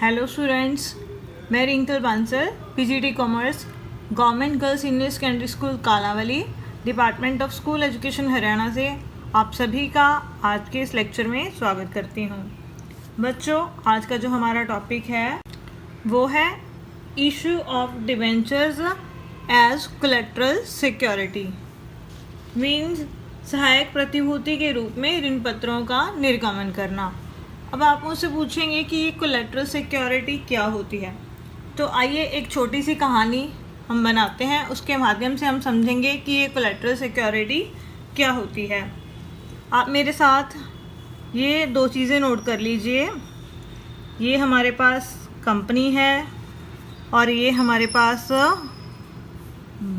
Hello students, मैं Rinkal Bansal, PGT commerce, government girls senior secondary school Kalawali, department of school education Haryana से आप सभी का आज के इस लेक्चर में स्वागत करती हूँ। बच्चों, आज का जो हमारा टॉपिक है वो है issue of debentures as collateral security, means सहायक प्रतिभूति के रूप में ऋण पत्रों का निर्गमन करना। अब आप मुझसे पूछेंगे कि ये कोलेटरल सिक्योरिटी क्या होती है, तो आइए एक छोटी सी कहानी हम बनाते हैं, उसके माध्यम से हम समझेंगे कि ये कोलेटरल सिक्योरिटी क्या होती है। आप मेरे साथ ये दो चीज़ें नोट कर लीजिए। ये हमारे पास कंपनी है और ये हमारे पास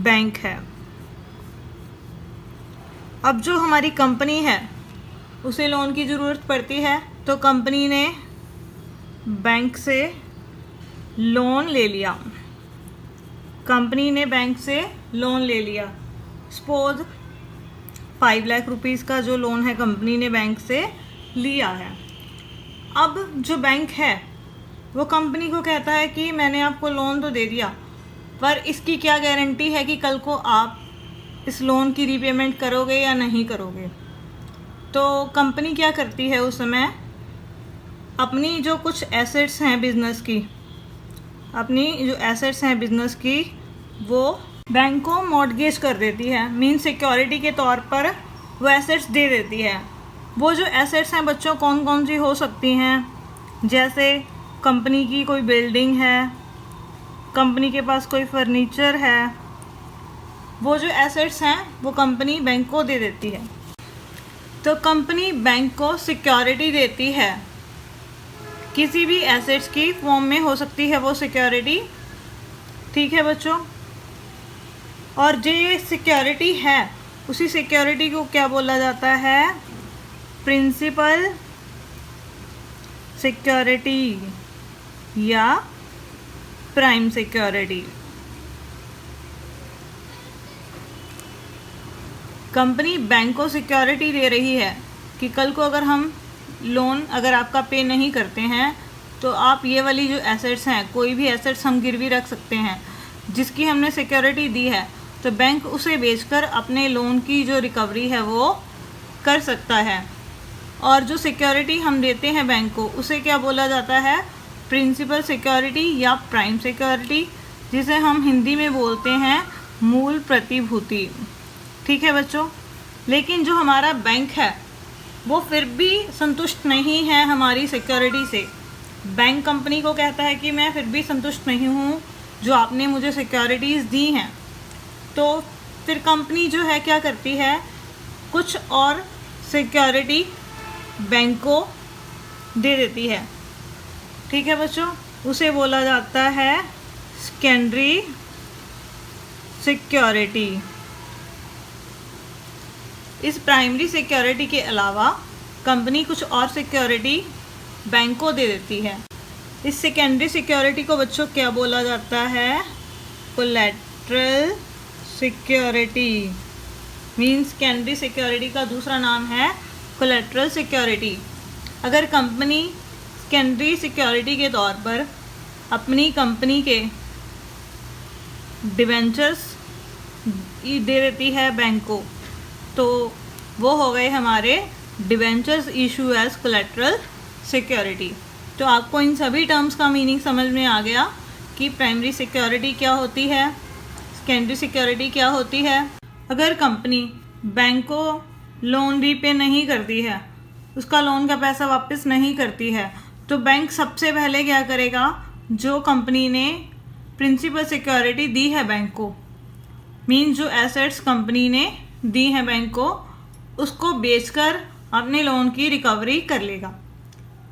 बैंक है। अब जो हमारी कंपनी है उसे लोन की ज़रूरत पड़ती है, तो कंपनी ने बैंक से लोन ले लिया। कंपनी ने बैंक से लोन ले लिया। सपोज 5 लाख रुपीज़ का जो लोन है कंपनी ने बैंक से लिया है। अब जो बैंक है वो कंपनी को कहता है कि मैंने आपको लोन तो दे दिया, पर इसकी क्या गारंटी है कि कल को आप इस लोन की रीपेमेंट करोगे या नहीं करोगे। तो कंपनी क्या करती है उस समय, अपनी जो कुछ एसेट्स हैं बिज़नेस की, वो बैंक को मॉर्टगेज कर देती है, मीन सिक्योरिटी के तौर पर वो एसेट्स दे देती है। वो जो एसेट्स हैं बच्चों कौन कौन सी हो सकती हैं, जैसे कंपनी की कोई बिल्डिंग है, कंपनी के पास कोई फर्नीचर है। वो जो एसेट्स हैं वो कंपनी बैंक को दे देती है। तो कंपनी बैंक को सिक्योरिटी देती है, किसी भी एसेट्स की फॉर्म में हो सकती है वो सिक्योरिटी। ठीक है बच्चों, और जो ये सिक्योरिटी है उसी सिक्योरिटी को क्या बोला जाता है, प्रिंसिपल सिक्योरिटी या प्राइम सिक्योरिटी। कंपनी बैंक को सिक्योरिटी दे रही है कि कल को अगर हम लोन अगर आपका पे नहीं करते हैं तो आप ये वाली जो एसेट्स हैं, कोई भी एसेट्स हम गिरवी रख सकते हैं जिसकी हमने सिक्योरिटी दी है, तो बैंक उसे बेचकर अपने लोन की जो रिकवरी है वो कर सकता है। और जो सिक्योरिटी हम देते हैं बैंक को उसे क्या बोला जाता है, प्रिंसिपल सिक्योरिटी या प्राइम सिक्योरिटी, जिसे हम हिंदी में बोलते हैं मूल प्रतिभूति। ठीक है बच्चों, लेकिन जो हमारा बैंक है वो फिर भी संतुष्ट नहीं है हमारी सिक्योरिटी से। बैंक कंपनी को कहता है कि मैं फिर भी संतुष्ट नहीं हूँ जो आपने मुझे सिक्योरिटीज़ दी हैं। तो फिर कंपनी जो है क्या करती है, कुछ और सिक्योरिटी बैंक को दे देती है। ठीक है बच्चों, उसे बोला जाता है सेकेंडरी सिक्योरिटी। इस प्राइमरी सिक्योरिटी के अलावा कंपनी कुछ और सिक्योरिटी बैंक को दे देती है। इस सेकेंडरी सिक्योरिटी को बच्चों क्या बोला जाता है, collateral security. Means secondary security का दूसरा नाम है कोलेटरल सिक्योरिटी। अगर कंपनी सेकेंडरी सिक्योरिटी के तौर पर अपनी कंपनी के डिबेंचर्स दे देती है बैंक को, तो वो हो गए हमारे debentures issue as collateral security. तो आपको इन सभी टर्म्स का मीनिंग समझ में आ गया कि प्राइमरी सिक्योरिटी क्या होती है, सेकेंडरी सिक्योरिटी क्या होती है। अगर कंपनी बैंक को लोन रीपे नहीं करती है, उसका लोन का पैसा वापस नहीं करती है, तो बैंक सबसे पहले क्या करेगा, जो कंपनी ने प्रिंसिपल सिक्योरिटी दी है बैंक को, मीन्स जो एसेट्स कंपनी ने दी हैं बैंक को, उसको बेचकर अपने लोन की रिकवरी कर लेगा।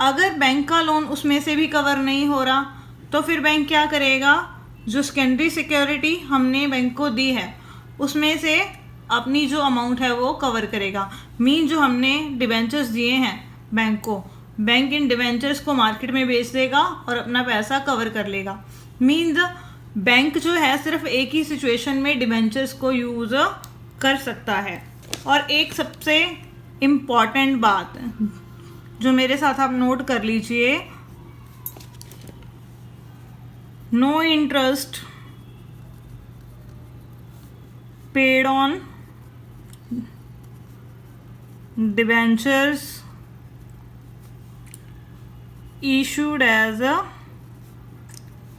अगर बैंक का लोन उसमें से भी कवर नहीं हो रहा तो फिर बैंक क्या करेगा, जो सेकेंडरी सिक्योरिटी हमने बैंक को दी है उसमें से अपनी जो अमाउंट है वो कवर करेगा। मीन जो हमने डिबेंचर्स दिए हैं बैंक को, बैंक इन डिबेंचर्स को मार्केट में बेच देगा और अपना पैसा कवर कर लेगा। मीन्स बैंक जो है सिर्फ एक ही सिचुएशन में डिबेंचर्स को यूज़ कर सकता है। और एक सबसे इम्पॉर्टेंट बात जो मेरे साथ आप नोट कर लीजिए, no interest paid on debentures issued as a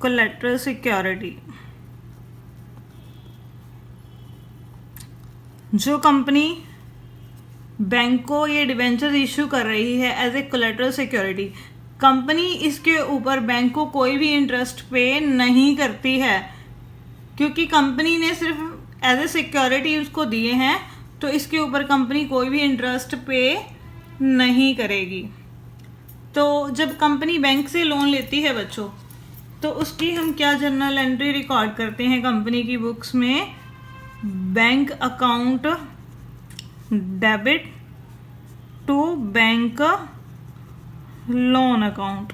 collateral security। जो कंपनी बैंक को ये डिबेंचर इशू कर रही है as a collateral security, company इसके ऊपर बैंक को कोई भी इंटरेस्ट पे नहीं करती है, क्योंकि कंपनी ने सिर्फ एज ए सिक्योरिटी उसको दिए हैं, तो इसके ऊपर कंपनी कोई भी इंटरेस्ट पे नहीं करेगी। तो जब कंपनी बैंक से लोन लेती है बच्चों, तो उसकी हम क्या जर्नल एंट्री रिकॉर्ड करते हैं कंपनी की बुक्स में, bank account debit to bank loan account.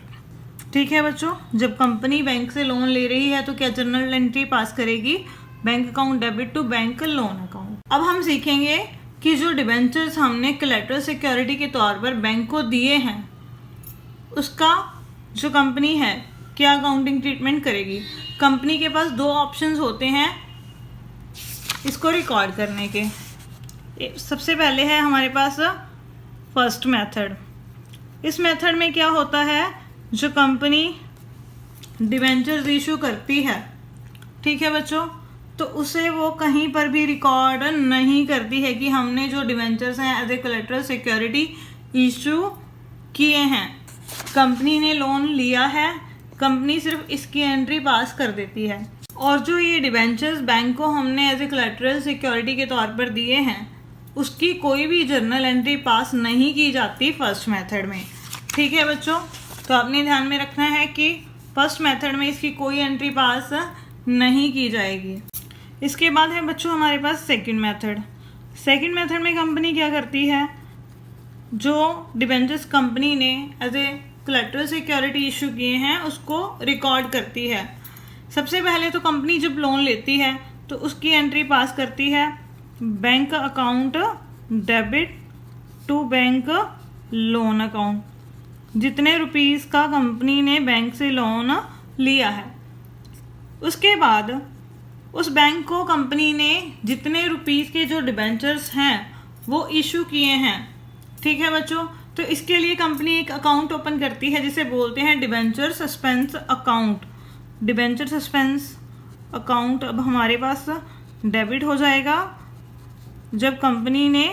ठीक है बच्चों, जब कंपनी बैंक से लोन ले रही है तो क्या जर्नल एंट्री पास करेगी, bank account debit to bank loan account. अब हम सीखेंगे कि जो डिबेंचर्स हमने कोलैटरल सिक्योरिटी के तौर पर बैंक को दिए हैं, उसका जो कंपनी है क्या अकाउंटिंग ट्रीटमेंट करेगी। कंपनी के पास दो ऑप्शंस होते हैं इसको रिकॉर्ड करने के। सबसे पहले है हमारे पास फर्स्ट मेथड। इस मेथड में क्या होता है, जो कंपनी डिबेंचर्स इशू करती है, ठीक है बच्चों, तो उसे वो कहीं पर भी रिकॉर्ड नहीं करती है कि हमने जो डिबेंचर्स हैं as a collateral security issue किए हैं। कंपनी ने लोन लिया है, कंपनी सिर्फ इसकी एंट्री पास कर देती है, और जो ये डिबेंचर्स बैंक को हमने एज ए कोलैटरल सिक्योरिटी के तौर पर दिए हैं, उसकी कोई भी जर्नल एंट्री पास नहीं की जाती फर्स्ट मेथड में। ठीक है बच्चों, तो आपने ध्यान में रखना है कि फर्स्ट मेथड में इसकी कोई एंट्री पास नहीं की जाएगी। इसके बाद है बच्चों हमारे पास सेकंड मेथड। सेकंड मेथड में कंपनी क्या करती है, जो डिबेंचर्स कंपनी ने as a collateral security issue किए हैं उसको रिकॉर्ड करती है। सबसे पहले तो कंपनी जब लोन लेती है तो उसकी एंट्री पास करती है bank account debit to bank loan account, जितने रुपीस का कंपनी ने बैंक से लोन लिया है। उसके बाद उस बैंक को कंपनी ने जितने रुपीस के जो डिबेंचर्स हैं वो इशू किए हैं। ठीक है बच्चों, तो इसके लिए कंपनी एक अकाउंट ओपन करती है जिसे बोलते हैं debenture suspense account. Debenture suspense account अब हमारे पास डेबिट हो जाएगा जब कंपनी ने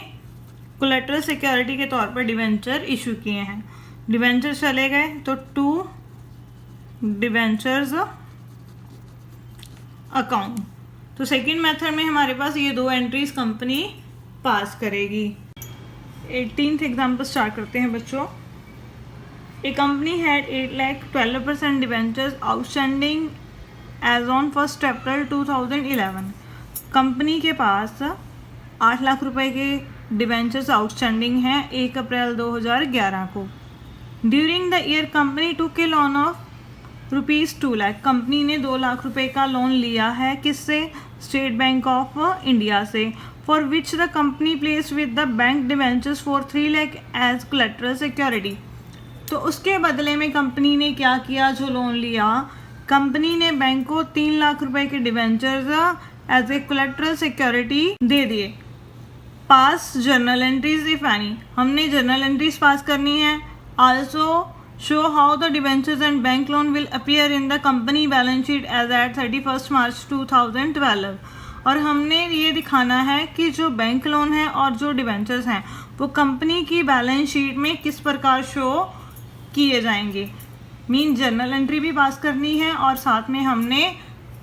कोलैटरल सिक्योरिटी के तौर पर डिबेंचर इशू किए हैं। डिबेंचर चले गए तो टू डिबेंचर्स अकाउंट। तो सेकंड मेथड में हमारे पास ये दो एंट्रीज कंपनी पास करेगी। 18th एग्जाम्पल स्टार्ट करते हैं बच्चों। A company had 8,12% debentures outstanding as on 1 April 2011। Company के पास 8 लाख रुपए के डिबेंचर्स आउटस्टैंडिंग हैं 1 अप्रैल 2011 को। During the year company took a loan of ₹2 lakh. कंपनी ने 2 लाख रुपए का लोन लिया है किससे, स्टेट बैंक ऑफ इंडिया से, for which the company place with the bank debentures for 3 lakh as collateral security. तो उसके बदले में कंपनी ने क्या किया, जो लोन लिया, कंपनी ने बैंक को 3 लाख रुपए के debentures as a collateral security दे दिए। Pass journal entries if any. हमने जर्नल एंट्रीज पास करनी है। Also show how the debentures and bank loan will appear in the company balance sheet as at 31 March 2012। और हमने ये दिखाना है कि जो बैंक लोन है और जो डिबेंचर्स हैं वो कंपनी की बैलेंस शीट में किस प्रकार शो किए जाएंगे। मीन जर्नल एंट्री भी पास करनी है और साथ में हमने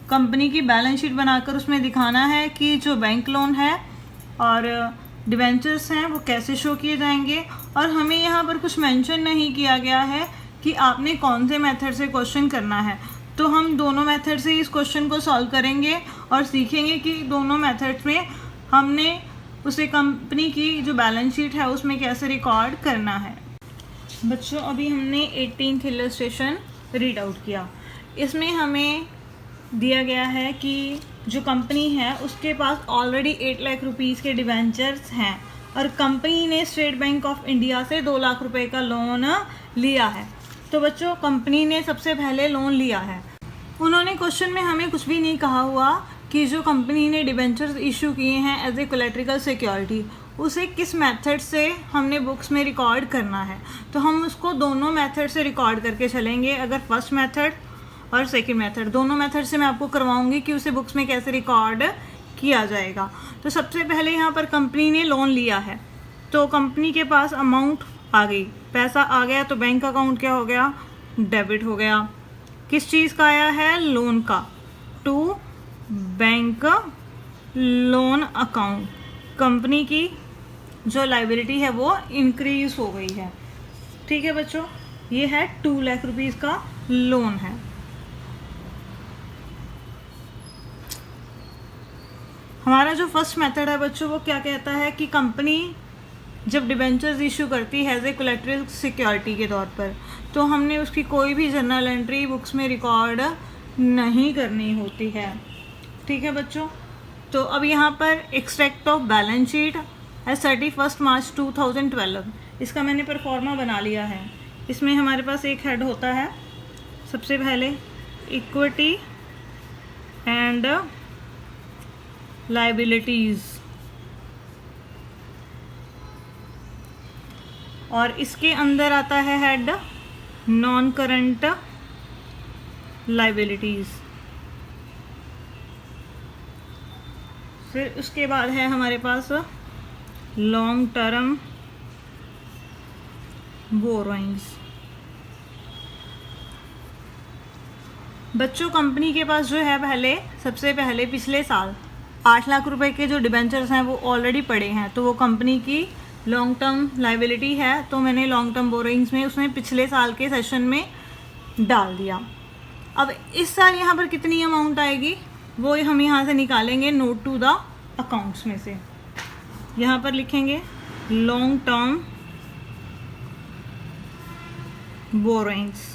कंपनी की बैलेंस शीट बनाकर उसमें दिखाना है कि जो बैंक लोन है और डिबेंचर्स हैं वो कैसे शो किए जाएंगे। और हमें यहाँ पर कुछ मेंशन नहीं किया गया है कि आपने कौन से मेथड से क्वेश्चन करना है, तो हम दोनों मेथड से इस क्वेश्चन को सॉल्व करेंगे और सीखेंगे कि दोनों मेथड्स में हमने उसे कंपनी की जो बैलेंस शीट है उसमें कैसे रिकॉर्ड करना है। बच्चों अभी हमने 18th इलस्ट्रेशन रीड आउट किया। इसमें हमें दिया गया है कि जो कंपनी है उसके पास ऑलरेडी 8 लाख रुपीज़ के डिबेंचर्स हैं और कंपनी ने स्टेट बैंक ऑफ इंडिया से 2 लाख रुपए का लोन लिया है। तो बच्चों कंपनी ने सबसे पहले लोन लिया है, उन्होंने क्वेश्चन में हमें कुछ भी नहीं कहा हुआ कि जो कंपनी ने डिबेंचर्स इशू किए हैं एज ए कोलेट्रिकल सिक्योरिटी, उसे किस मेथड से हमने बुक्स में रिकॉर्ड करना है। तो हम उसको दोनों मेथड से रिकॉर्ड करके चलेंगे। अगर फर्स्ट मेथड और सेकंड मेथड, दोनों मेथड से मैं आपको करवाऊंगी कि उसे बुक्स में कैसे रिकॉर्ड किया जाएगा। तो सबसे पहले यहाँ पर कंपनी ने लोन लिया है, तो कंपनी के पास अमाउंट आ गई, पैसा आ गया, तो बैंक अकाउंट क्या हो गया, डेबिट हो गया। किस चीज़ का आया है, लोन का, to bank loan account. Company की जो लाइबिलिटी है वो इंक्रीज हो गई है। ठीक है बच्चों, ये है 2 लाख रुपीज़ का लोन है। हमारा जो फर्स्ट मेथड है बच्चों वो क्या कहता है कि कंपनी जब डिबेंचर्स इशू करती है एज ए कोलेट्रल सिक्योरिटी के तौर पर, तो हमने उसकी कोई भी जर्नल एंट्री बुक्स में रिकॉर्ड नहीं करनी होती है। ठीक है बच्चों, तो अब यहाँ पर extract of balance sheet as 31 March 2012, इसका मैंने परफॉर्मा बना लिया है। इसमें हमारे पास एक हेड होता है, सबसे पहले इक्विटी एंड लाइबिलिटीज़, और इसके अंदर आता है हेड नॉन करंट लाइबिलिटीज़। फिर उसके बाद है हमारे पास लॉन्ग टर्म बोरोइंग्स। बच्चों कंपनी के पास जो है सबसे पहले पिछले साल 8 लाख रुपए के जो डिबेंचर्स हैं वो ऑलरेडी पड़े हैं, तो वो कंपनी की लॉन्ग टर्म लाइबिलिटी है। तो मैंने लॉन्ग टर्म बोरोइंग्स में उसने पिछले साल के सेशन में डाल दिया। अब इस साल यहाँ पर कितनी अमाउंट आएगी वो हम यहाँ से निकालेंगे नोट टू द अकाउंट्स में से। यहाँ पर लिखेंगे लॉन्ग टर्म बोरोइंग्स,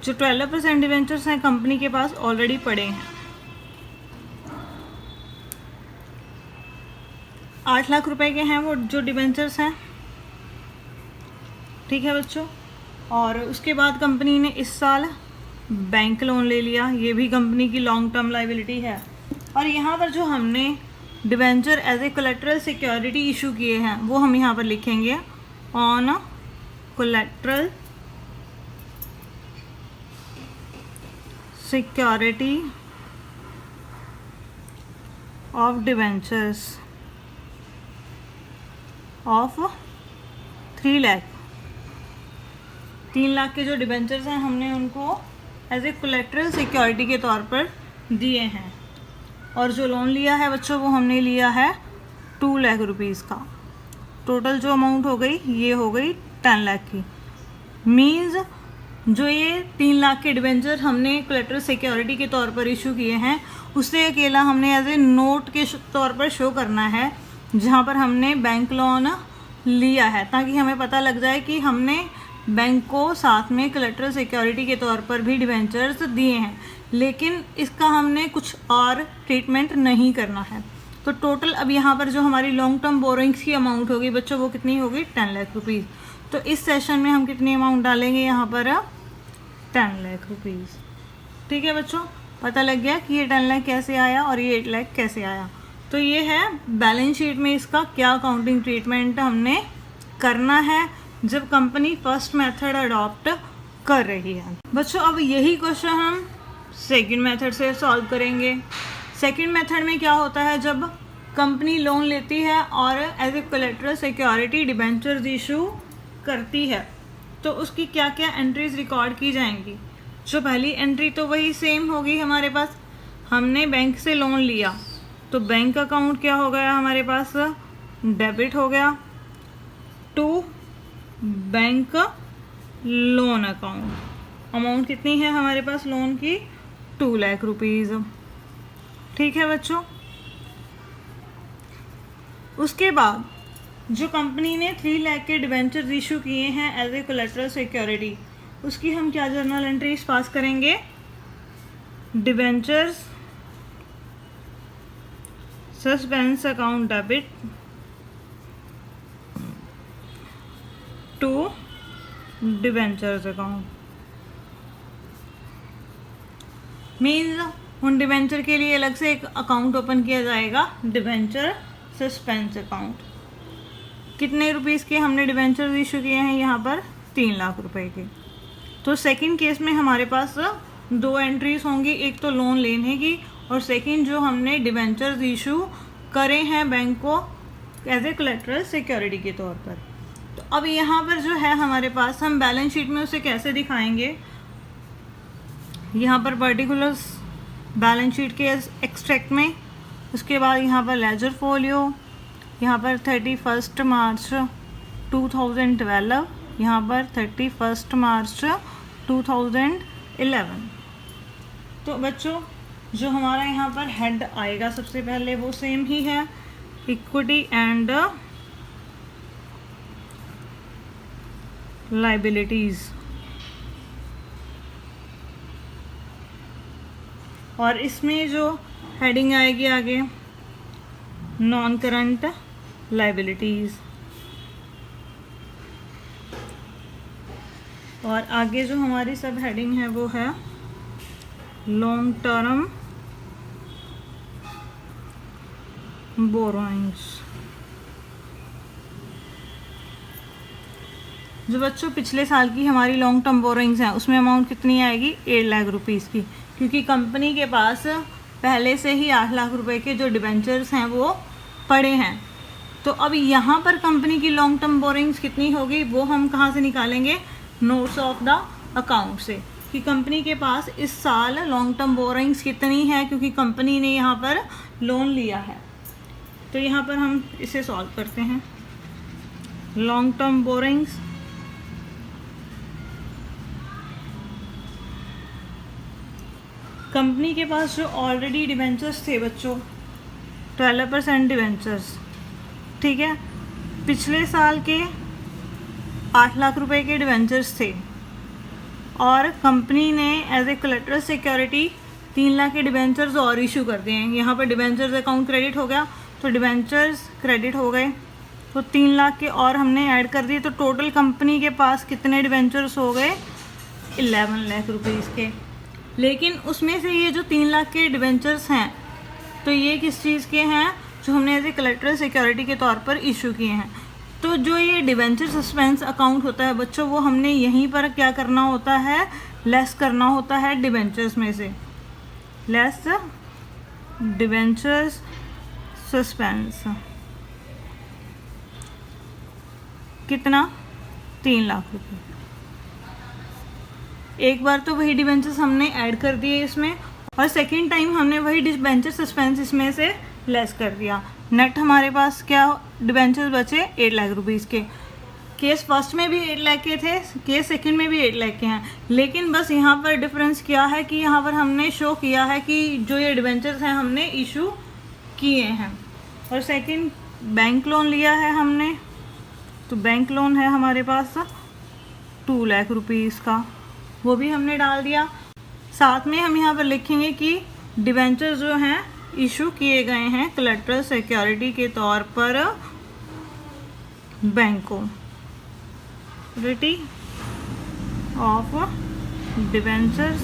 जो 12% डिवेंचर्स हैं कंपनी के पास ऑलरेडी पड़े हैं। 8 लाख रुपए के हैं वो जो डिवेंचर्स हैं। ठीक है बच्चों, और उसके बाद कंपनी ने इस साल बैंक लोन ले लिया, ये भी कंपनी की लॉन्ग टर्म लाइबिलिटी है। और यहाँ पर जो हमने debenture as a collateral security issue किए हैं वो हम यहाँ पर लिखेंगे on collateral security of debentures of 3 lakh. 3 lakh के जो डिबेंचर्स हैं हमने उनको एज ए कोलेट्रल सिक्योरिटी के तौर पर दिए हैं। और जो लोन लिया है बच्चों वो हमने लिया है 2 लाख रुपीज़ का। टोटल जो अमाउंट हो गई ये हो गई 10 लाख की। मीन्स जो ये 3 लाख के डिबेंचर हमने कोलेट्रल सिक्योरिटी के तौर पर इशू किए हैं उससे अकेला हमने एज ए नोट के तौर पर शो करना है जहाँ पर हमने बैंक लोन लिया है, ताकि हमें पता लग जाए कि हमने बैंक को साथ में कोलेट्रल सिक्योरिटी के तौर पर भी डिबेंचर्स दिए हैं, लेकिन इसका हमने कुछ और ट्रीटमेंट नहीं करना है। तो टोटल अब यहाँ पर जो हमारी लॉन्ग टर्म बोरोइंग्स की अमाउंट होगी बच्चों वो कितनी होगी 10 लाख रुपीज़। तो इस सेशन में हम कितनी अमाउंट डालेंगे यहाँ पर 10 लाख रुपीज़। ठीक है बच्चों, पता लग गया कि ये 10 लाख कैसे आया और ये 8 लाख कैसे आया। तो ये है बैलेंस शीट में इसका क्या अकाउंटिंग ट्रीटमेंट हमने करना है जब कंपनी फर्स्ट मेथड अडॉप्ट कर रही है। बच्चों अब यही क्वेश्चन हम सेकंड मेथड से सॉल्व करेंगे। सेकंड मेथड में क्या होता है, जब कंपनी लोन लेती है और as a collateral security debentures issue करती है तो उसकी क्या क्या एंट्रीज रिकॉर्ड की जाएंगी। जो पहली एंट्री तो वही सेम होगी हमारे पास, हमने बैंक से लोन लिया तो बैंक अकाउंट क्या हो गया हमारे पास, डेबिट हो गया to bank loan account. Amount कितनी है हमारे पास लोन की 2 लाख रुपीज़। ठीक है बच्चों, उसके बाद जो कंपनी ने 3 लाख के डिबेंचर्स इशू किए हैं एज ए कोलेट्रल सिक्योरिटी उसकी हम क्या जर्नल एंट्रीज पास करेंगे, debentures suspense account debit to debentures account. Means उन डिबेंचर के लिए अलग से एक अकाउंट ओपन किया जाएगा, डिबेंचर सस्पेंस अकाउंट। कितने रुपीस के हमने डिबेंचर इशू किए हैं यहाँ पर? 3 लाख रुपए के। तो सेकंड केस में हमारे पास 2 एंट्रीज होंगी, एक तो लोन लेने की और सेकंड जो हमने डिबेंचर्स इशू करे हैं बैंक को एज ए कोलेटरल सिक्योरिटी के तौर पर। तो अब यहाँ पर जो है हमारे पास, हम बैलेंस शीट में उसे कैसे दिखाएंगे? यहाँ पर पर्टिकुलर्स बैलेंस शीट के एक्सट्रैक्ट में, उसके बाद यहाँ पर लेजर फोलियो, यहाँ पर 31 मार्च 2012, यहाँ पर 31 मार्च 2011। तो बच्चों जो हमारा यहाँ पर हेड आएगा सबसे पहले वो सेम ही है, इक्विटी एंड लाइबिलिटीज, और इसमें जो हेडिंग आएगी आगे नॉन करंट लाइबिलिटीज, और आगे जो हमारी सब हेडिंग है वो है लॉन्ग टर्म बोरोइंग्स। जो बच्चों पिछले साल की हमारी लॉन्ग टर्म बोरोइंग्स हैं उसमें अमाउंट कितनी आएगी? 8 लाख रुपीज़ की, क्योंकि कंपनी के पास पहले से ही 8 लाख रुपए के जो डिबेंचर्स हैं वो पड़े हैं। तो अब यहाँ पर कंपनी की लॉन्ग टर्म बोरोइंग्स कितनी होगी वो हम कहाँ से निकालेंगे? नोट्स ऑफ द अकाउंट से, कि कंपनी के पास इस साल लॉन्ग टर्म बोरोइंग्स कितनी है, क्योंकि कंपनी ने यहाँ पर लोन लिया है। तो यहाँ पर हम इसे सॉल्व करते हैं। लॉन्ग टर्म बोरोइंग्स कंपनी के पास जो ऑलरेडी डिबेंचर्स थे बच्चों 12% डिबेंचर्स, ठीक है, पिछले साल के 8 लाख रुपए के डिबेंचर्स थे और कंपनी ने as a collateral security 3 lakh के डिबेंचर्स और इशू कर दिए हैं। यहाँ पर डिबेंचर्स अकाउंट क्रेडिट हो गया, तो डिबेंचर्स क्रेडिट हो गए, तो 3 लाख के और हमने ऐड कर दिए, तो टोटल कंपनी के पास कितने डिबेंचर्स हो गए? 11 लाख रुपीज़ के। लेकिन उसमें से ये जो 3 लाख के डिबेंचर्स हैं तो ये किस चीज़ के हैं? जो हमने एज ए कोलेटरल सिक्योरिटी के तौर पर इशू किए हैं। तो जो ये डिबेंचर सस्पेंस अकाउंट होता है बच्चों, वो हमने यहीं पर क्या करना होता है? लेस करना होता है डिबेंचर्स में से, लेस डिबेंचर्स सस्पेंस। कितना? 3 लाख रुपए। एक बार तो वही डिबेंचर्स हमने ऐड कर दिए इसमें, और सेकेंड टाइम हमने वही डिबेंचर सस्पेंस इसमें से लेस कर दिया। नेट हमारे पास क्या डिबेंचर्स बचे? 8 लाख रुपीज़ के। केस फर्स्ट में भी 8 लाख के थे, केस सेकंड में भी 8 लाख के हैं, लेकिन बस यहाँ पर डिफरेंस क्या है कि यहाँ पर हमने शो किया है कि जो ये डिबेंचर्स हैं हमने इशू किए हैं, और सेकंड बैंक लोन लिया है हमने, तो बैंक लोन है हमारे पास 2 लाख रुपीज़ का, वो भी हमने डाल दिया। साथ में हम यहाँ पर लिखेंगे कि डिबेंचर्स जो हैं इशू किए गए हैं कोलेटरल सिक्योरिटी के तौर पर बैंक को, security of debentures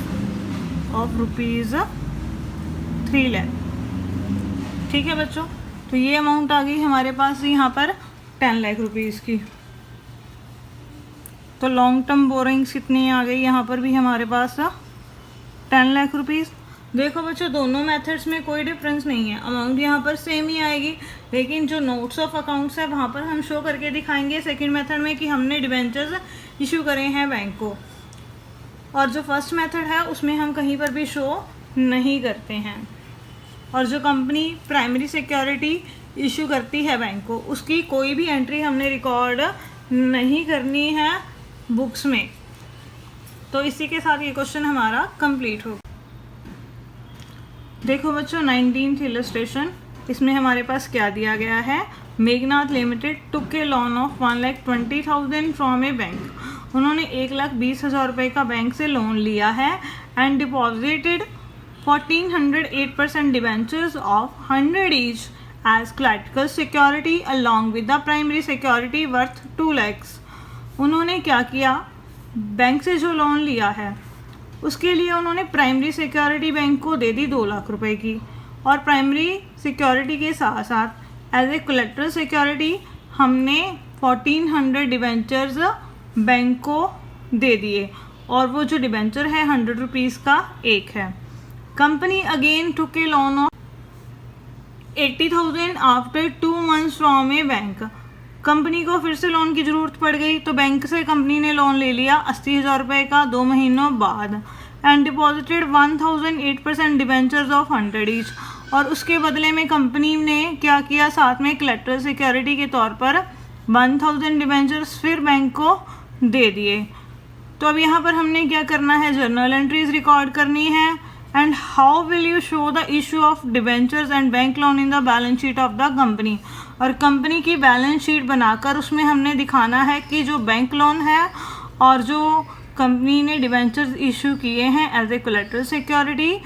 of ₹3 lakh. ठीक है बच्चों, तो ये अमाउंट आ गई हमारे पास यहाँ पर 10 लाख रुपीज़ की। तो लॉन्ग टर्म बोरिंग्स कितनी आ गई यहाँ पर भी हमारे पास 10 लाख रुपीज़। देखो बच्चों, दोनों मेथड्स में कोई डिफरेंस नहीं है, अमाउंट यहाँ पर सेम ही आएगी, लेकिन जो नोट्स ऑफ अकाउंट्स है वहाँ पर हम शो करके दिखाएंगे सेकंड मेथड में कि हमने डिबेंचर्स इशू करे हैं बैंक को, और जो फर्स्ट मेथड है उसमें हम कहीं पर भी शो नहीं करते हैं। और जो कंपनी प्राइमरी सिक्योरिटी इशू करती है बैंक को, उसकी कोई भी एंट्री हमने रिकॉर्ड नहीं करनी है बुक्स में। तो इसी के साथ ये क्वेश्चन हमारा कंप्लीट हो। देखो बच्चों, 19th इलस्ट्रेशन, इसमें हमारे पास क्या दिया गया है? Meghnath limited took a loan of 1,20,000 from a bank. उन्होंने 1,20,000 रुपये का बैंक से लोन लिया है and deposited 1,408% debentures of 100 each as collateral security along with the primary security worth 2 lakhs। उन्होंने क्या किया? बैंक से जो लोन लिया है उसके लिए उन्होंने प्राइमरी सिक्योरिटी बैंक को दे दी 2 लाख रुपए की, और प्राइमरी सिक्योरिटी के साथ साथ एज ए कोलेट्रल सिक्योरिटी हमने 1400 डिबेंचर्स बैंक को दे दिए, और वो जो डिबेंचर है 100 रुपीज़ का एक है। Company again took a loan of 80,000 after 2 months from a bank. Company को फिर से लोन की ज़रूरत पड़ गई, तो बैंक से कंपनी ने लोन ले लिया 80,000 रुपये का 2 महीनों बाद, and deposited 1008% debentures of 100 each. और उसके बदले में कंपनी ने क्या किया, साथ में कोलैटरल सिक्योरिटी के तौर पर 1000 डिबेंचर्स फिर बैंक को दे दिए। तो अब यहाँ पर हमने क्या करना है, जर्नल एंट्रीज रिकॉर्ड करनी है। And how will you show the issue of debentures and bank loan in the balance sheet of the company. और कंपनी की बैलेंस शीट बनाकर उसमें हमने दिखाना है कि जो बैंक लोन है और जो कंपनी ने डिबेंचर्स इशू किए हैं एज ए कोलैटरल सिक्योरिटी,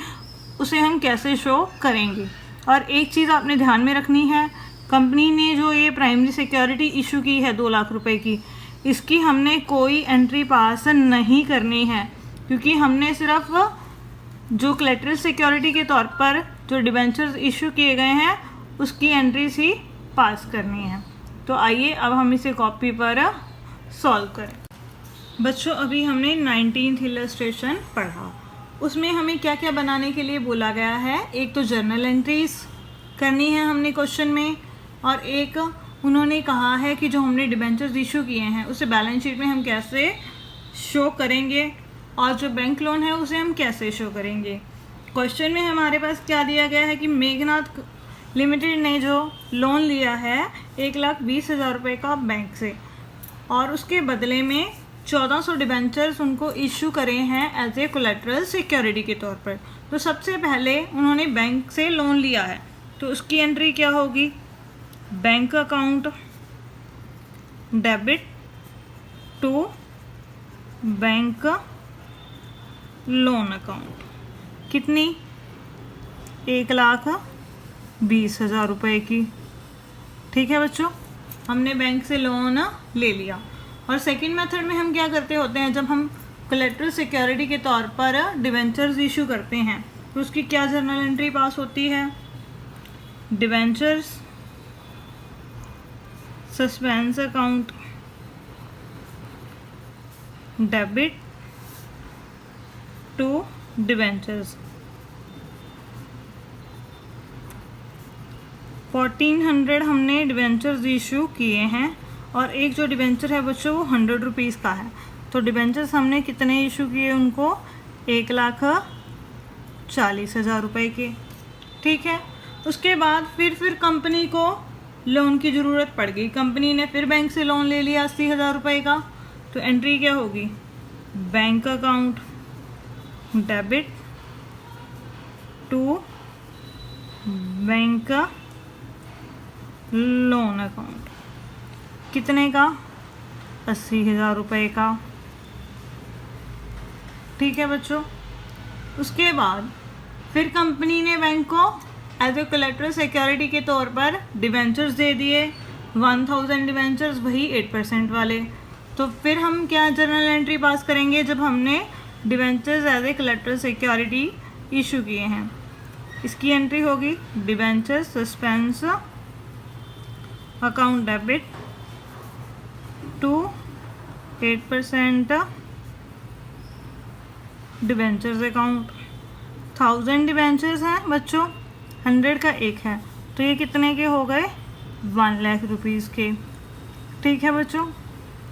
उसे हम कैसे शो करेंगे। और एक चीज़ आपने ध्यान में रखनी है, कंपनी ने जो ये प्राइमरी सिक्योरिटी इशू की है 2 लाख रुपए की, इसकी हमने कोई एंट्री पास नहीं करनी है, क्योंकि हमने सिर्फ जो कोलैटरल सिक्योरिटी के तौर पर जो डिबेंचर्स इशू किए गए हैं उसकी एंट्रीज ही पास करनी है। तो आइए अब हम इसे कॉपी पर सॉल्व करें। बच्चों अभी हमने 19th इलस्ट्रेशन पढ़ा, उसमें हमें क्या क्या बनाने के लिए बोला गया है। एक तो जर्नल एंट्रीज करनी है हमने क्वेश्चन में, और एक उन्होंने कहा है कि जो हमने डिबेंचर्स इशू किए हैं उसे बैलेंस शीट में हम कैसे शो करेंगे, और जो बैंक लोन है उसे हम कैसे शो करेंगे। क्वेश्चन में हमारे पास क्या दिया गया है कि मेघनाथ लिमिटेड ने जो लोन लिया है 1,20,000 रुपये का बैंक से, और उसके बदले में 1400 डिबेंचर्स उनको इशू करे हैं एज ए कोलैटरल सिक्योरिटी के तौर पर। तो सबसे पहले उन्होंने बैंक से लोन लिया है, तो उसकी एंट्री क्या होगी, bank account debit to bank loan account, कितनी 1,20,000 रुपये की। ठीक है बच्चों, हमने बैंक से लोन ले लिया। और सेकंड मेथड में हम क्या करते होते हैं, जब हम कोलैटरल सिक्योरिटी के तौर पर डिबेंचर्स इशू करते हैं तो उसकी क्या जर्नल एंट्री पास होती है, debentures suspense account debit to debentures. 1400 हमने डिबेंचर्स इशू किए हैं, और एक जो डिबेंचर है बच्चों वो 100 रुपीज़ का है। तो डिबेंचर्स हमने कितने इशू किए उनको, 1,40,000 रुपये के। ठीक है, उसके बाद फिर कंपनी को लोन की ज़रूरत पड़ गई, कंपनी ने फिर बैंक से लोन ले लिया 80,000 रुपये का। तो एंट्री क्या होगी, bank account debit to bank loan account, कितने का, 80,000 रुपये का। ठीक है बच्चों, उसके बाद फिर कंपनी ने बैंक को एज ए कोलैटरल सिक्योरिटी के तौर पर डिबेंचर्स दे दिए 1000 डिबेंचर्स, वही 8% वाले। तो फिर हम क्या जर्नल एंट्री पास करेंगे, जब हमने debentures as a collateral security issue किए हैं, इसकी एंट्री होगी debentures suspense account debit to 8% debentures account. 1000 debentures हैं बच्चों, 100 का एक है, तो ये कितने के हो गए, 1 लाख रुपीज़ के। ठीक है बच्चों,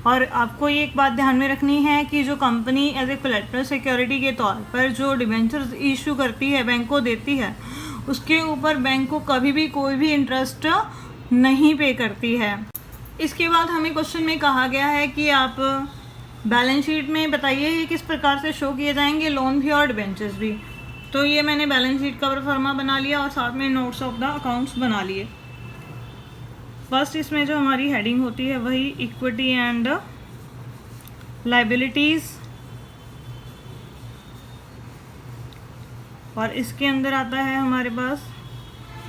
और आपको ये एक बात ध्यान में रखनी है कि जो company as a collateral security के तौर पर जो डिबेंचर्स इशू करती है, बैंक को देती है, उसके ऊपर बैंक को कभी भी कोई भी इंटरेस्ट नहीं पे करती है। इसके बाद हमें क्वेश्चन में कहा गया है कि आप बैलेंस शीट में बताइए ये किस प्रकार से शो किए जाएंगे, लोन भी और डिबेंचर्स भी। तो ये मैंने बैलेंस शीट का परफॉर्मा बना लिया और साथ में नोट्स ऑफ द अकाउंट्स बना लिए। फर्स्ट इसमें जो हमारी हेडिंग होती है वही इक्विटी एंड लाइबिलिटीज़, और इसके अंदर आता है हमारे पास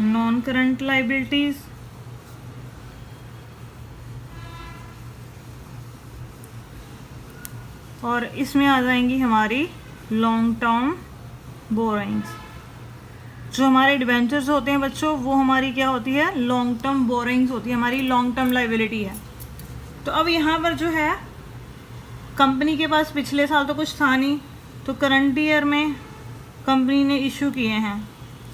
नॉन करंट लाइबिलिटीज़, और इसमें आ जाएंगी हमारी लॉन्ग टर्म बोरोइंग्स। जो हमारे डिबेंचर्स होते हैं बच्चों, वो हमारी क्या होती है, लॉन्ग टर्म बोरोइंग्स होती है, हमारी लॉन्ग टर्म लाइबिलिटी है। तो अब यहाँ पर जो है कंपनी के पास पिछले साल तो कुछ था नहीं, तो करंट ईयर में कंपनी ने इशू किए हैं,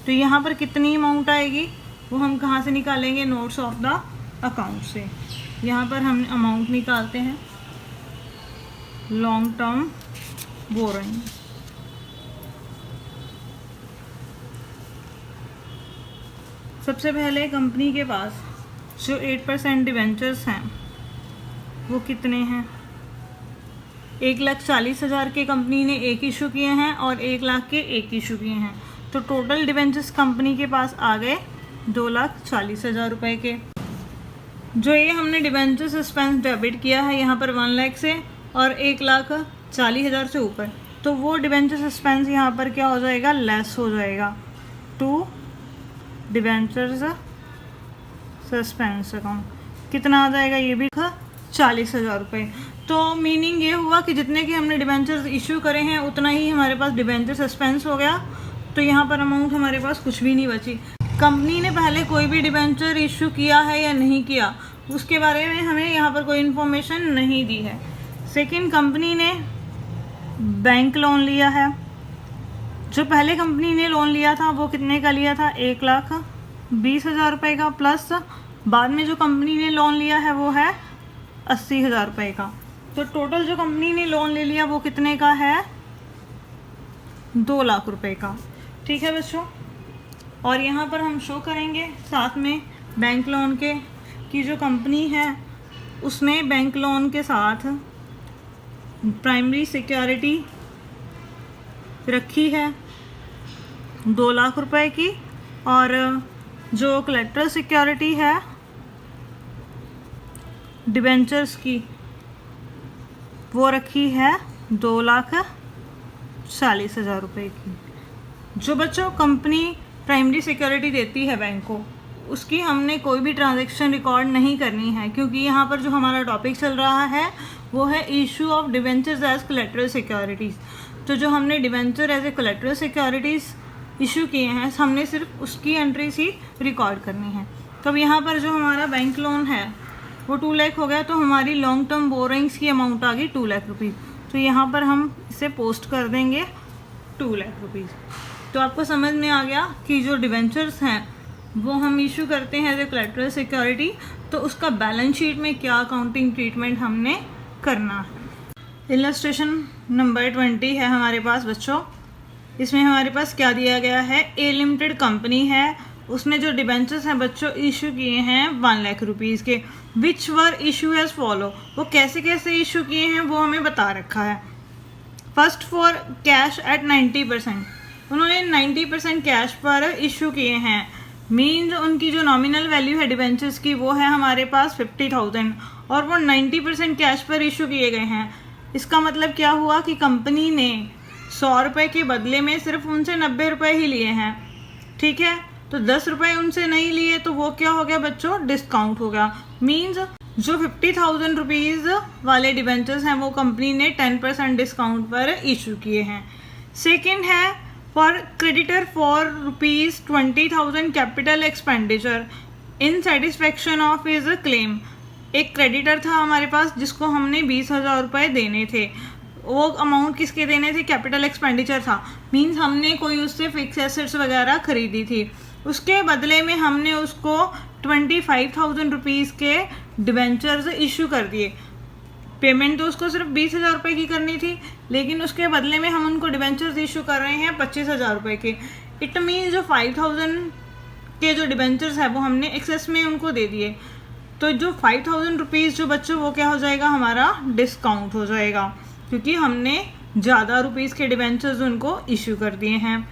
तो यहाँ पर कितनी अमाउंट आएगी वो हम कहाँ से निकालेंगे, नोट्स ऑफ द अकाउंट से। यहाँ पर हम अमाउंट निकालते हैं लॉन्ग टर्म बोरोइंग। सबसे पहले कंपनी के पास जो 8% डिवेंचर्स हैं वो कितने हैं, 1,40,000 के कंपनी ने एक इशू किए हैं और 1 लाख के एक इशू किए हैं। तो टोटल डिवेंचर्स कंपनी के पास आ गए 2,40,000 रुपये के। जो ये हमने डिवेंचर सस्पेंस डेबिट किया है यहाँ पर 1 लाख से और 1,40,000 से ऊपर, तो वो डिवेंचर सस्पेंस यहाँ पर क्या हो जाएगा, लेस हो जाएगा टू डिवेंचर्स सस्पेंस अकाउंट। कितना आ जाएगा, ये भी 40,000 रुपये। तो मीनिंग ये हुआ कि जितने के हमने डिवेंचर्स इशू करे हैं उतना ही हमारे पास डिवेंचर सस्पेंस हो गया, तो यहाँ पर अमाउंट हमारे पास कुछ भी नहीं बची। कंपनी ने पहले कोई भी डिवेंचर इशू किया है या नहीं किया उसके बारे में हमें यहाँ पर कोई इन्फॉर्मेशन नहीं दी है। सेकंड, कंपनी ने बैंक लोन लिया है। जो पहले कंपनी ने लोन लिया था वो कितने का लिया था, 1,20,000 रुपये का, प्लस बाद में जो कंपनी ने लोन लिया है वो है 80,000 रुपये का। तो टोटल जो कंपनी ने लोन ले लिया वो कितने का है, 2 लाख रुपए का। ठीक है बच्चों, और यहाँ पर हम शो करेंगे साथ में बैंक लोन के कि जो कंपनी है उसने बैंक लोन के साथ प्राइमरी सिक्योरिटी रखी है 2 लाख रुपए की, और जो कोलैटरल सिक्योरिटी है डिबेंचर्स की वो रखी है 2,40,000 रुपये की। जो बच्चों कंपनी प्राइमरी सिक्योरिटी देती है बैंक को, उसकी हमने कोई भी ट्रांजैक्शन रिकॉर्ड नहीं करनी है, क्योंकि यहाँ पर जो हमारा टॉपिक चल रहा है वो है issue of debentures as collateral securities. तो जो हमने debenture as a collateral securities issue किए हैं हमने सिर्फ उसकी एंट्रीज ही रिकॉर्ड करनी है। तो अब यहाँ पर जो हमारा बैंक लोन है वो 2 लाख हो गया, तो हमारी लॉन्ग टर्म बोरोइंग्स की अमाउंट आ गई 2 लाख रुपीज़। तो यहाँ पर हम इसे पोस्ट कर देंगे 2 लाख रुपीज़। तो आपको समझ में आ गया कि जो डिवेंचर्स हैं वो हम इशू करते हैं एज ए कोलैटरल सिक्योरिटी, तो उसका बैलेंस शीट में क्या अकाउंटिंग ट्रीटमेंट हमने करना है। इलस्ट्रेशन नंबर 20 है हमारे पास बच्चों। इसमें हमारे पास क्या दिया गया है, ए लिमिटेड कंपनी है, उसने जो डिबेंचर्स हैं बच्चों इशू किए हैं 1 लाख रुपीज़ के, विच वर इशू एज फॉलो। वो कैसे कैसे इशू किए हैं वो हमें बता रखा है। फर्स्ट फॉर कैश एट 90%, उन्होंने 90% कैश पर इशू किए हैं। मीन्स उनकी जो नॉमिनल वैल्यू है डिबेंचर्स की वो है हमारे पास 50,000 और वो 90% कैश पर इशू किए गए हैं। इसका मतलब क्या हुआ कि कंपनी ने 100 रुपये के बदले में सिर्फ उनसे 90 रुपये ही लिए हैं। ठीक है, तो 10 रुपये उनसे नहीं लिए, तो वो क्या हो गया बच्चों, डिस्काउंट हो गया। मीन्स जो 50,000 रुपीज़ वाले डिबेंचर्स हैं वो कंपनी ने 10% डिस्काउंट पर इशू किए हैं। सेकेंड है for creditor for ₹20,000 capital expenditure in satisfaction of his claim. एक क्रेडिटर था हमारे पास जिसको हमने 20,000 रुपये देने थे। वो अमाउंट किसके देने थे, कैपिटल एक्सपेंडिचर था। मीन्स हमने कोई उससे फिक्स एसेट्स वगैरह खरीदी थी, उसके बदले में हमने उसको 25,000 रुपीज़ के डिबेंचर्स इशू कर दिए। पेमेंट तो उसको सिर्फ 20,000 रुपये की करनी थी, लेकिन उसके बदले में हम उनको डिबेंचर्स इशू कर रहे हैं 25,000 रुपये के। इट मीन्स जो 5,000 के जो डिबेंचर्स है वो हमने एक्सेस में उनको दे दिए। तो जो 5,000 रुपीज़ जो बच्चों वो क्या हो जाएगा, हमारा डिस्काउंट हो जाएगा, क्योंकि हमने ज़्यादा रुपीज़ के डिबेंचर्स उनको इशू कर दिए हैं।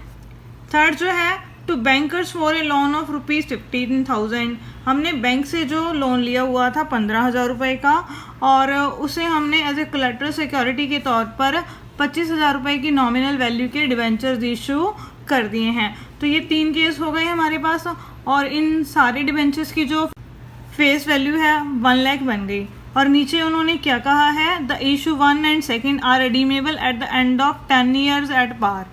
थर्ड जो है to bankers for a loan of ₹15,000, हमने बैंक से जो लोन लिया हुआ था 15,000 रुपये का, और उसे हमने एज ए कोलैटरल सिक्योरिटी के तौर पर 25,000 रुपये की नॉमिनल वैल्यू के डिबेंचर्स इशू कर दिए हैं। तो ये 3 केस हो गए हमारे पास, और इन सारे डिबेंचर्स की जो फेस वैल्यू है 1 लाख बन गई। और नीचे उन्होंने क्या कहा है, the issue 1 and 2 are redeemable at the end of 10 years at par.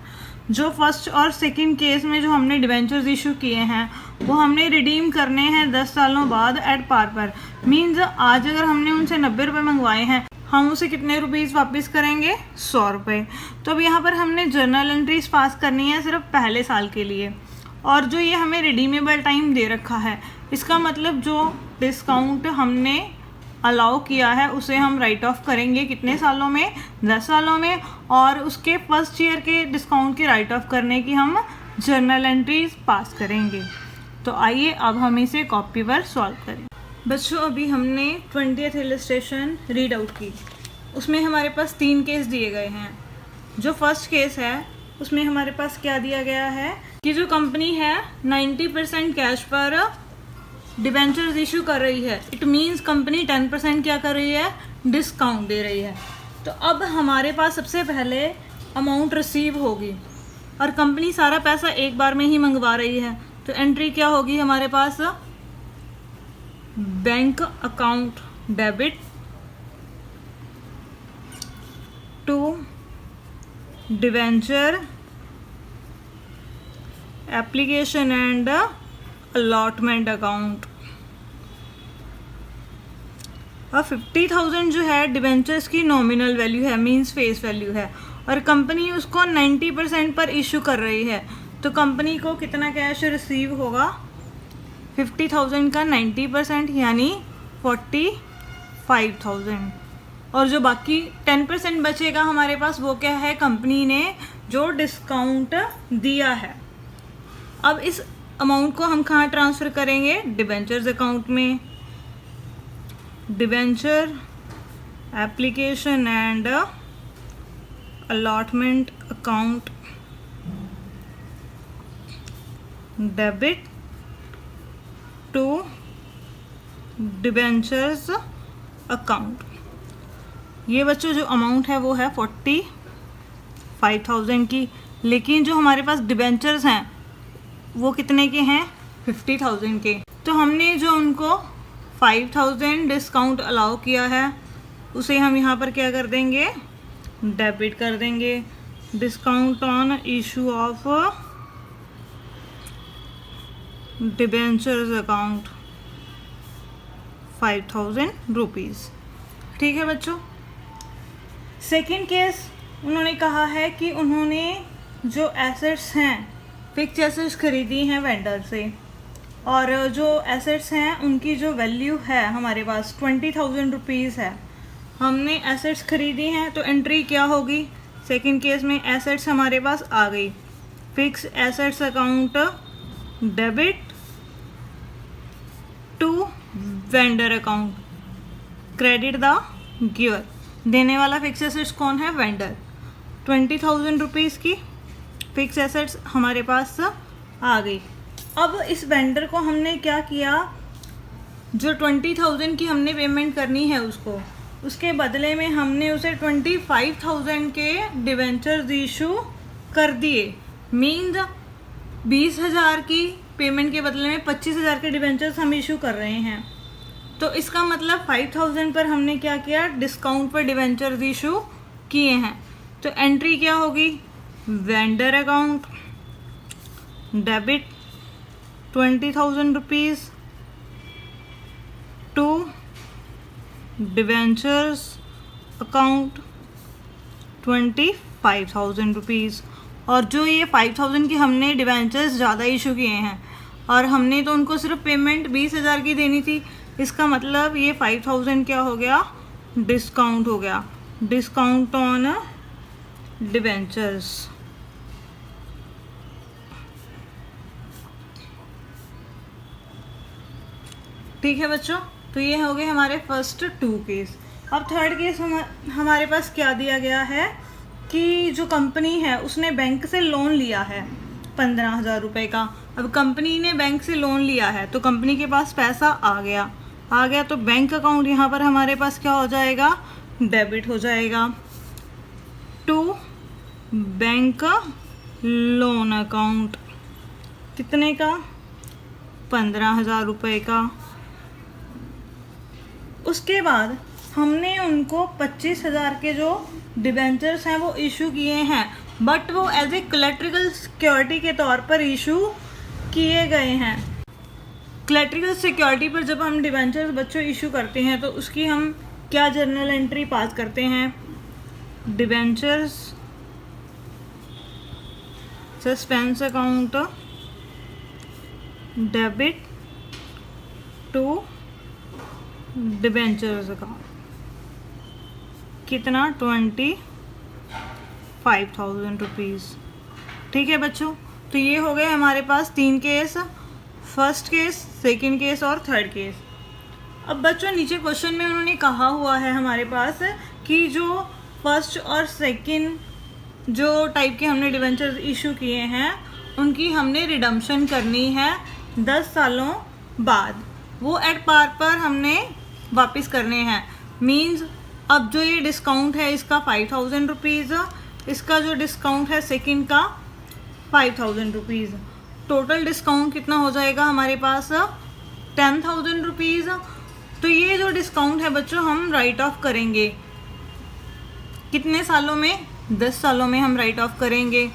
जो फर्स्ट और सेकंड केस में जो हमने डिबेंचर्स इशू किए हैं वो हमने रिडीम करने हैं 10 सालों बाद एट पार पर। मीन्स आज अगर हमने उनसे 90 रुपये मंगवाए हैं, हम उसे कितने रुपीज़ वापस करेंगे, 100 रुपये। तो अब यहाँ पर हमने जर्नल एंट्रीज पास करनी है सिर्फ पहले साल के लिए। और जो ये हमें रिडीमेबल टाइम दे रखा है, इसका मतलब जो डिस्काउंट हमने अलाउ किया है उसे हम राइट ऑफ करेंगे कितने सालों में, 10 सालों में। और उसके फर्स्ट ईयर के डिस्काउंट के राइट ऑफ करने की हम जर्नल एंट्रीज पास करेंगे। तो आइए अब हम इसे कॉपी पर सॉल्व करें। बच्चों अभी हमने 20th इलस्ट्रेशन रीड आउट की, उसमें हमारे पास 3 केस दिए गए हैं। जो फर्स्ट केस है उसमें हमारे पास क्या दिया गया है कि जो कंपनी है 90% कैश पर डिबेंचर्स इशू कर रही है। इट मीन्स कंपनी 10% क्या कर रही है, डिस्काउंट दे रही है। तो अब हमारे पास सबसे पहले अमाउंट रिसीव होगी और कंपनी सारा पैसा एक बार में ही मंगवा रही है। तो एंट्री क्या होगी हमारे पास, bank account debit to debenture application and allotment account. और 50,000 जो है डिवेंचर्स की नॉमिनल वैल्यू है, मींस फेस वैल्यू है, और कंपनी उसको 90% पर इशू कर रही है। तो कंपनी को कितना कैश रिसीव होगा, 50,000 का 90% यानी 45,000। और जो बाकी 10% बचेगा हमारे पास वो क्या है, कंपनी ने जो डिस्काउंट दिया है। अब इस अमाउंट को हम कहाँ ट्रांसफ़र करेंगे, डिबेंचर्स अकाउंट में। Debenture application and allotment account debit to debentures account. ये बच्चों जो अमाउंट है वो है 45,000 की, लेकिन जो हमारे पास डिबेंचर्स हैं वो कितने के हैं, 50,000 के। तो हमने जो उनको 5,000 डिस्काउंट अलाउ किया है उसे हम यहाँ पर क्या कर देंगे, डेबिट कर देंगे। Discount on issue of debentures account 5,000 rupees. ठीक है बच्चों। सेकेंड केस उन्होंने कहा है कि उन्होंने जो एसेट्स हैं, फिक्स एसेट्स खरीदी हैं वेंडर से, और जो एसेट्स हैं उनकी जो वैल्यू है हमारे पास 20,000 रुपीज़ है। हमने एसेट्स खरीदी हैं तो एंट्री क्या होगी, सेकंड केस में एसेट्स हमारे पास आ गई, fixed assets account debit to vendor account, credit the giver. देने वाला फिक्स एसेट्स कौन है, वेंडर। 20,000 रुपीज़ की फिक्स एसेट्स हमारे पास आ गई। अब इस वेंडर को हमने क्या किया, जो 20,000 की हमने पेमेंट करनी है उसको, उसके बदले में हमने उसे 25,000 के डिवेंचर्स इशू कर दिए। मीन्स 20,000 की पेमेंट के बदले में 25,000 के डिवेंचर्स हम इशू कर रहे हैं। तो इसका मतलब 5,000 पर हमने क्या किया, डिस्काउंट पर डिवेंचर्स इशू किए हैं। तो एंट्री क्या होगी, vendor account debit 20,000 rupees to debentures account 25,000 rupees. और जो ये 5,000 की हमने डिवेंचर्स ज़्यादा इशू किए हैं और हमने तो उनको सिर्फ पेमेंट 20,000 की देनी थी, इसका मतलब ये 5,000 क्या हो गया, डिस्काउंट हो गया। Discount on debentures. ठीक है बच्चों, तो ये हो गए हमारे फर्स्ट 2 केस। अब थर्ड केस हमारे पास क्या दिया गया है कि जो कंपनी है उसने बैंक से लोन लिया है 15,000 रुपये का। अब कंपनी ने बैंक से लोन लिया है तो कंपनी के पास पैसा आ गया तो बैंक अकाउंट यहाँ पर हमारे पास क्या हो जाएगा, डेबिट हो जाएगा टू बैंक लोन अकाउंट। कितने का, 15,000 रुपये का। उसके बाद हमने उनको 25,000 के जो डिबेंचर्स हैं वो इशू किए हैं, बट वो एज ए कोलेट्रिकल सिक्योरिटी के तौर पर इशू किए गए हैं। कोलेट्रिकल सिक्योरिटी पर जब हम डिबेंचर्स बच्चों इशू करते हैं तो उसकी हम क्या जर्नल एंट्री पास करते हैं? Debentures suspense account debit to debentures account, कितना? 25,000 रुपीज़। ठीक है बच्चों, तो ये हो गए हमारे पास 3 case, first case, second case और थर्ड केस। अब बच्चों नीचे क्वेश्चन में उन्होंने कहा हुआ है हमारे पास कि जो फर्स्ट और सेकंड जो टाइप के हमने डिबेंचर्स इशू किए हैं उनकी हमने रिडम्पशन करनी है 10 सालों बाद, वो एट पार पर हमने वापस करने हैं। मींस अब जो ये डिस्काउंट है इसका 5,000 रुपीज़, इसका जो डिस्काउंट है सेकंड का 5,000 रुपीज़, टोटल डिस्काउंट कितना हो जाएगा हमारे पास? 10,000 रुपीज़। तो ये जो डिस्काउंट है बच्चों हम राइट ऑफ करेंगे कितने सालों में? 10 सालों में हम राइट ऑफ करेंगे।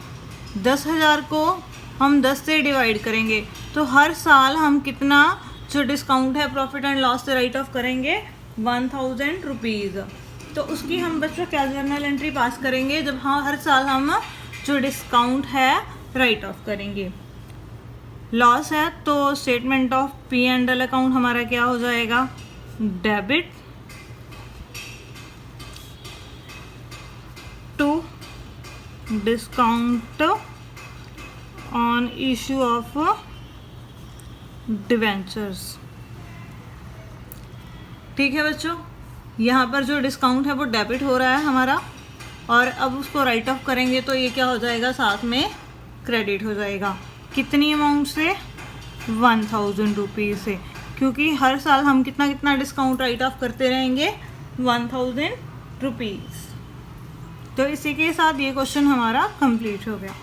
10,000 को हम 10 से डिवाइड करेंगे तो हर साल हम कितना जो डिस्काउंट है प्रॉफिट एंड लॉस से राइट ऑफ करेंगे? 1,000 रुपीज़। तो उसकी हम बच्चों क्या जर्नल एंट्री पास करेंगे जब हाँ हर साल हम जो डिस्काउंट है राइट ऑफ करेंगे। लॉस है तो स्टेटमेंट ऑफ P&L अकाउंट हमारा क्या हो जाएगा? Debit to discount on issue of debentures. ठीक है बच्चों, यहाँ पर जो डिस्काउंट है वो डेबिट हो रहा है हमारा, और अब उसको राइट ऑफ करेंगे तो ये क्या हो जाएगा? साथ में क्रेडिट हो जाएगा। कितनी अमाउंट से? 1,000 रुपीज़ से, क्योंकि हर साल हम कितना कितना डिस्काउंट राइट ऑफ करते रहेंगे? 1,000 रुपीज़। तो इसी के साथ ये क्वेश्चन हमारा कंप्लीट हो गया।